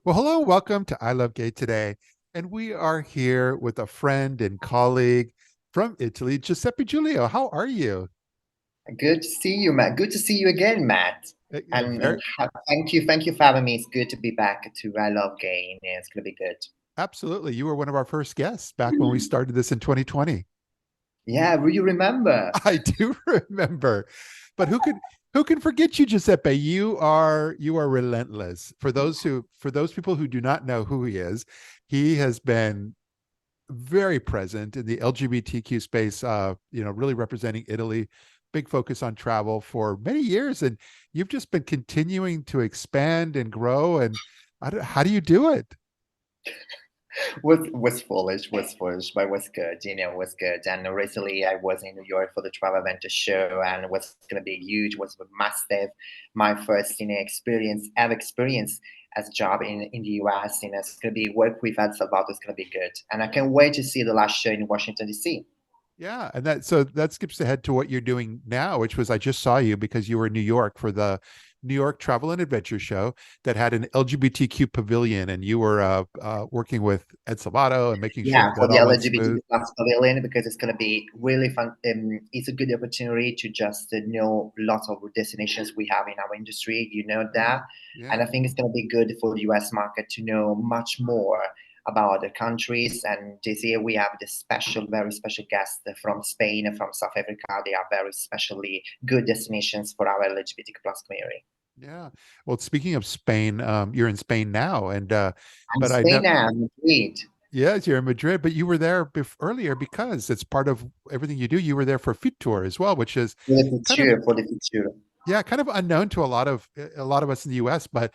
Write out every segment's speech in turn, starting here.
Well, hello, welcome to I Love Gay today. And we are here with a friend and colleague from Italy, Giuseppe Giulio. How are you? Good to see you, Matt. Good to see you again, Matt. And Very thank you for having me. It's good to be back to I Love Gay. Yeah, it's gonna be good. absolutely. You were one of our first guests back when we started this in 2020. Yeah, will you remember? I do remember. But who can forget you, Giuseppe? You are relentless. For those people who do not know who he is, he has been very present in the LGBTQ space, really representing Italy, big focus on travel for many years. And you've just been continuing to expand and grow. And how do you do it? Was foolish, but was good. Was good. And recently, I was in New York for the Travel Venture Show, and it was gonna be huge. Was massive. My first, experience, ever experience as a job in the US. It's gonna be work with El Salvador. It's gonna be good, and I can't wait to see the last show in Washington D.C. Yeah, and that skips ahead to what you're doing now, which was I just saw you because you were in New York for the New York Travel and Adventure Show that had an LGBTQ pavilion, and you were working with Ed Salvato and making sure Yeah, that for that the all went smooth. LGBTQ plus pavilion because it's going to be really fun. It's a good opportunity to just know lots of destinations we have in our industry. You know Yeah, that, and yeah. I think it's going to be good for the US market to know much more about other countries. And this year we have this special, very special guest from Spain and from South Africa. They are very specially good destinations for our LGBTQ plus community. Yeah. Well, speaking of Spain, you're in Spain now, and I'm but I know, Spain and Madrid. yes, you're in Madrid, but you were there earlier because it's part of everything you do. You were there for FITUR as well, which is kind of For the future. yeah, kind of unknown to a lot of us in the U.S., but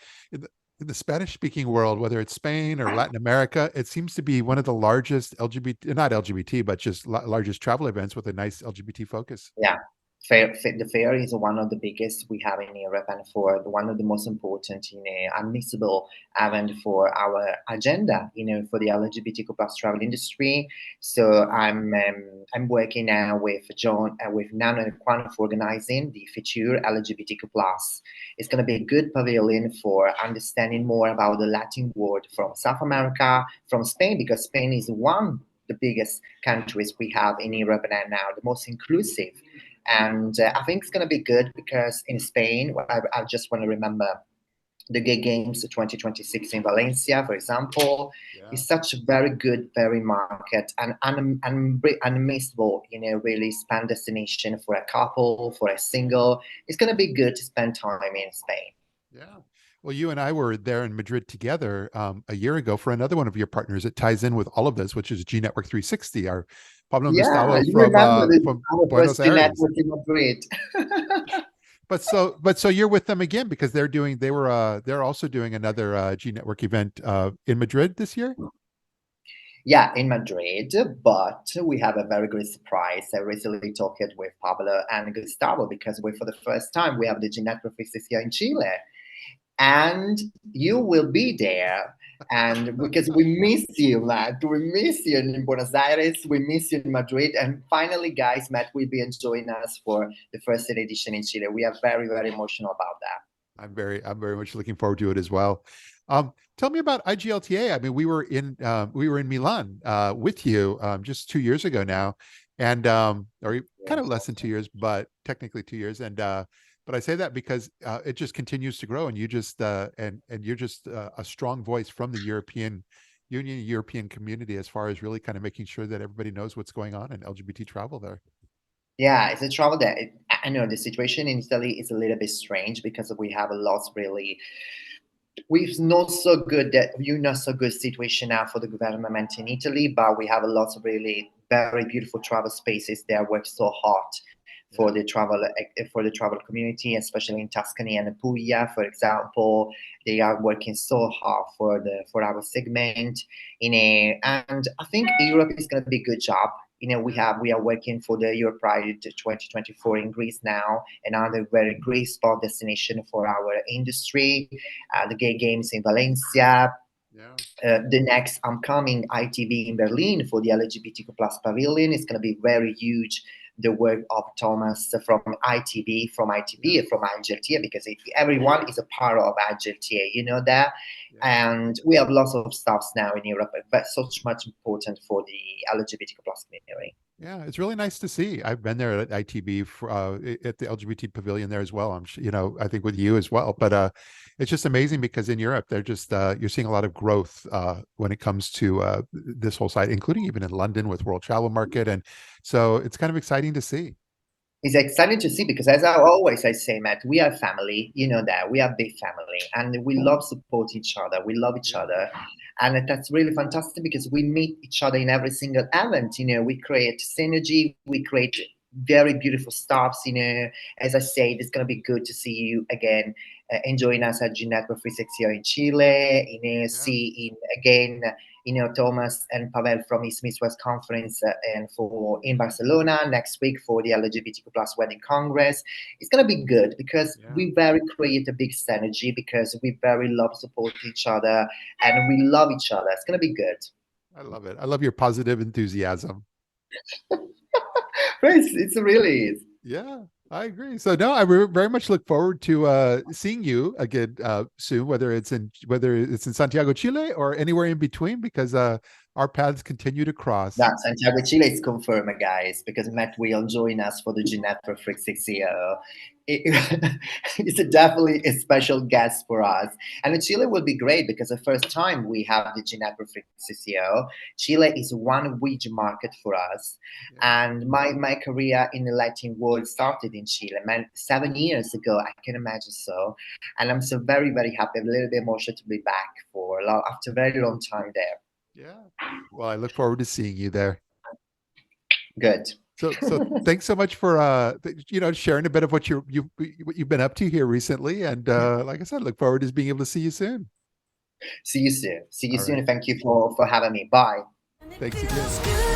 in the Spanish-speaking world, whether it's Spain or Latin America, it seems to be one of the largest LGBT, not LGBT, but just largest travel events with a nice LGBT focus. Yeah, the fair is one of the biggest we have in Europe and for one of the most important, unmissable event for our agenda, for the LGBTQ plus travel industry. So I'm working now with John with Nano and Quan for organizing the FITUR LGBTQ plus. It's going to be a good pavilion for understanding more about the Latin world from South America, from Spain, because Spain is one the biggest countries we have in Europe right now, the most inclusive. And I think it's going to be good because in Spain, I just want to remember the Gay Games 2026 in Valencia, for example, Yeah. is such a very good, very market and unmissable, really spend destination for a couple, for a single. It's going to be good to spend time in Spain. Yeah. Well, you and I were there in Madrid together a year ago for another one of your partners. It ties in with all of this, which is G Network 360, our Pablo and Yeah, Gustavo you remember from our Buenos first Aires. network in Madrid. But so you're with them again because they're also doing another G Network event in Madrid this year. Yeah, in Madrid, but we have a very great surprise. I recently talked with Pablo and Gustavo because for the first time we have the Genetic Prophecies here in Chile, and you will be there. And because we miss you, Matt, we miss you in Buenos Aires, we miss you in Madrid, and finally, guys, Matt will be enjoying us for the first edition in Chile. We are very, very emotional about that. I'm very much looking forward to it as well. Tell me about IGLTA. I mean, we were in Milan with you just 2 years ago now, and or kind of less than 2 years, but technically 2 years. And but I say that because it just continues to grow, and you just and you're just a strong voice from the European Union, European community, as far as really kind of making sure that everybody knows what's going on in LGBT travel there. Yeah, it's a trouble that I know the situation in Italy is a little bit strange because we have a lot really we've not so good that you not so good situation now for the government in Italy, but we have a lot of really very beautiful travel spaces that work so hard Yeah. for the travel community, especially in Tuscany and Puglia, for example. They are working so hard for our segment and I think Europe is going to be a good job. We are working for the Europe Pride 2024 in Greece now, another very great spot destination for our industry. The Gay Games in Valencia, Yeah. the next upcoming ITV in Berlin for the LGBTQ plus pavilion is going to be very huge, the work of Thomas from ITB, from ITB, from IGLTA, because everyone is a part of IGLTA, you know that. Yeah. And we have lots of stuffs now in Europe, but so much important for the LGBTQ plus community. Yeah, it's really nice to see. I've been there at ITB for, at the LGBT pavilion there as well. I think with you as well. But it's just amazing because in Europe, they're just you're seeing a lot of growth when it comes to this whole side, including even in London with World Travel Market, and so it's kind of exciting to see. It's exciting to see because, as I say, Matt, we are family. You know that we are big family, and we love support each other. We love each Yeah, other, and that's really fantastic because we meet each other in every single event. You know, we create synergy. We create very beautiful stuffs. You know, as I said, it's gonna be good to see you again, enjoying us at G Network 360 in Chile. You know, yeah, see in again. You know, Thomas and Pavel from East Meets West Conference and for in Barcelona next week for the LGBTQ plus wedding congress. It's gonna be good because yeah. we very create a big synergy because we very love support each other and we love each other. It's gonna be good. I love it. I love your positive enthusiasm. It's really is. Yeah, I agree. So no, very much look forward to seeing you again soon, whether it's in Santiago, Chile, or anywhere in between, because our paths continue to cross. That Santiago Chile is confirmed, guys, because Matt will join us for the G Network 360. It's definitely a special guest for us. And Chile will be great because the first time we have the G Network 360, Chile is one huge market for us. Yeah, And my career in the Latin world started in Chile, man, 7 years ago, I can imagine so. And I'm so very, very happy, a little bit emotional to be back after a very long time there. yeah. Well, I look forward to seeing you there. Good. So thanks so much for sharing a bit of what you've been up to here recently, and like I said, look forward to being able to see you soon. See you soon. See you All soon. right. And thank you for having me. Bye. Thanks again.